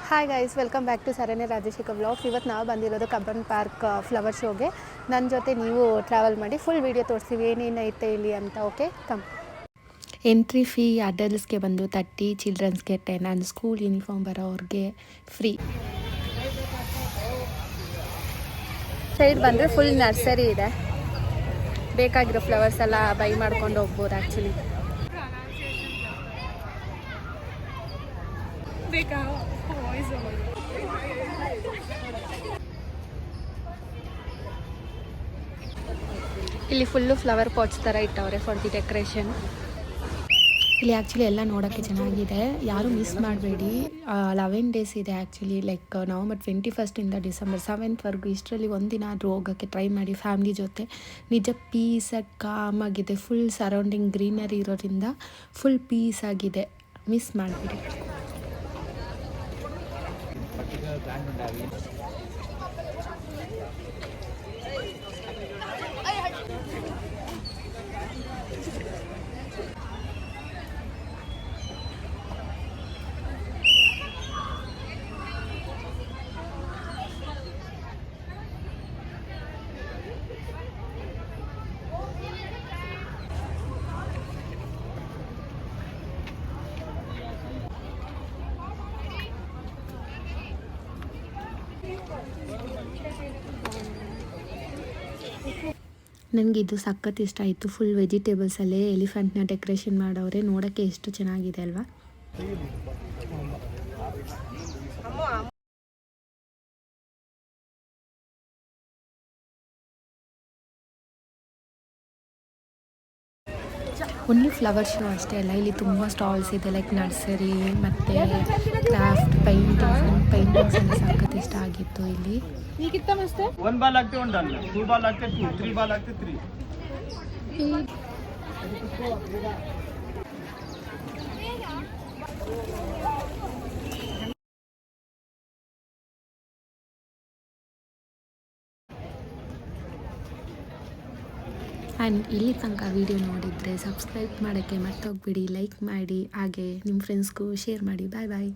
Hi guys, welcome back to Saranya Rajashekar vlogs. ಇವತ್ತು ನಾವು ಬಂದಿರೋದು ಕಬ್ಬನ್ ಪಾರ್ಕ್ ಫ್ಲವರ್ ಶೋಗೆ. ನನ್ನ ಜೊತೆ ನೀವು ಟ್ರಾವೆಲ್ ಮಾಡಿ ಫುಲ್ ವೀಡಿಯೋ ತೋರಿಸ್ತೀವಿ ಏನೇನೈತೆ ಇಲ್ಲಿ ಅಂತ. Okay, come. ಎಂಟ್ರಿ ಫೀ ಅಡಲ್ಟ್ಸ್ಗೆ ಬಂದು 30, ಚಿಲ್ಡ್ರನ್ಸ್ಗೆ 10 ಆ್ಯಂಡ್ ಸ್ಕೂಲ್ ಯೂನಿಫಾರ್ಮ್ ಬರೋವ್ರಿಗೆ ಫ್ರೀ. ಸೈಡ್ ಬಂದರೆ ಫುಲ್ ನರ್ಸರಿ ಇದೆ, ಬೇಕಾಗಿರೋ ಫ್ಲವರ್ಸ್ ಎಲ್ಲ ಬೈ ಮಾಡ್ಕೊಂಡು ಹೋಗ್ಬೋದು ಆ್ಯಕ್ಚುಲಿ. ಇಲ್ಲಿ ಫುಲ್ಲು ಫ್ಲವರ್ ಪಾಟ್ಸ್ ಥರ ಇಟ್ಟವ್ರೆ ಫಾರ್ ದಿ ಡೆಕೋರೇಷನ್. ಇಲ್ಲಿ ಆ್ಯಕ್ಚುಲಿ ಎಲ್ಲ ನೋಡೋಕ್ಕೆ ಚೆನ್ನಾಗಿದೆ, ಯಾರೂ ಮಿಸ್ ಮಾಡಬೇಡಿ. 11 ಡೇಸ್ ಇದೆ ಆ್ಯಕ್ಚುಲಿ, ಲೈಕ್ ನವಂಬರ್ 21 ಡಿಸೆಂಬರ್ 7 ಇಷ್ಟರಲ್ಲಿ ಒಂದಿನ ಆದರೂ ಹೋಗೋಕ್ಕೆ ಟ್ರೈ ಮಾಡಿ ಫ್ಯಾಮ್ಲಿ ಜೊತೆ. ನಿಜ ಪೀಸಾಗಿ ಕಾಮಾಗಿದೆ, ಫುಲ್ ಸರೌಂಡಿಂಗ್ ಗ್ರೀನರಿ ಇರೋದ್ರಿಂದ ಫುಲ್ ಪೀಸಾಗಿದೆ, ಮಿಸ್ ಮಾಡಬೇಡಿ. ನನಗೆ ಇದು ಸಖತ್ ಇಷ್ಟ ಆಯಿತು. ಫುಲ್ ವೆಜಿಟೇಬಲ್ಸಲ್ಲೇ ಎಲಿಫೆಂಟ್ನ ಡೆಕೋರೇಷನ್ ಮಾಡವ್ರೆ, ನೋಡೋಕ್ಕೆ ಎಷ್ಟು ಚೆನ್ನಾಗಿದೆ ಅಲ್ವಾ. ಓನ್ಲಿ ಫ್ಲವರ್ ಶೋ ಅಷ್ಟೇ ಅಲ್ಲ, ಇಲ್ಲಿ ತುಂಬ ಸ್ಟಾಲ್ಸ್ ಇದೆ, ಲೈಕ್ ನರ್ಸರಿ ಮತ್ತು ಕ್ರಾಫ್ಟ್, ಪೈಂಟಿಂಗ್ಸ್ ಎಲ್ಲ ಸಖತ್ ಇಷ್ಟ ಆಗಿತ್ತು ಇಲ್ಲಿ. One ball लगते, one done. Two ball लगते, two. Three ball लगते, three. ಆ್ಯಂಡ್ ಇಲ್ಲಿ ತನಕ ವಿಡಿಯೋ ನೋಡಿದರೆ ಸಬ್ಸ್ಕ್ರೈಬ್ ಮಾಡೋಕ್ಕೆ ಮರ್ತೋಗ್ಬಿಡಿ, ಲೈಕ್ ಮಾಡಿ, ಹಾಗೆ ನಿಮ್ಮ ಫ್ರೆಂಡ್ಸ್ಗೂ ಶೇರ್ ಮಾಡಿ. ಬಾಯ್ ಬಾಯ್.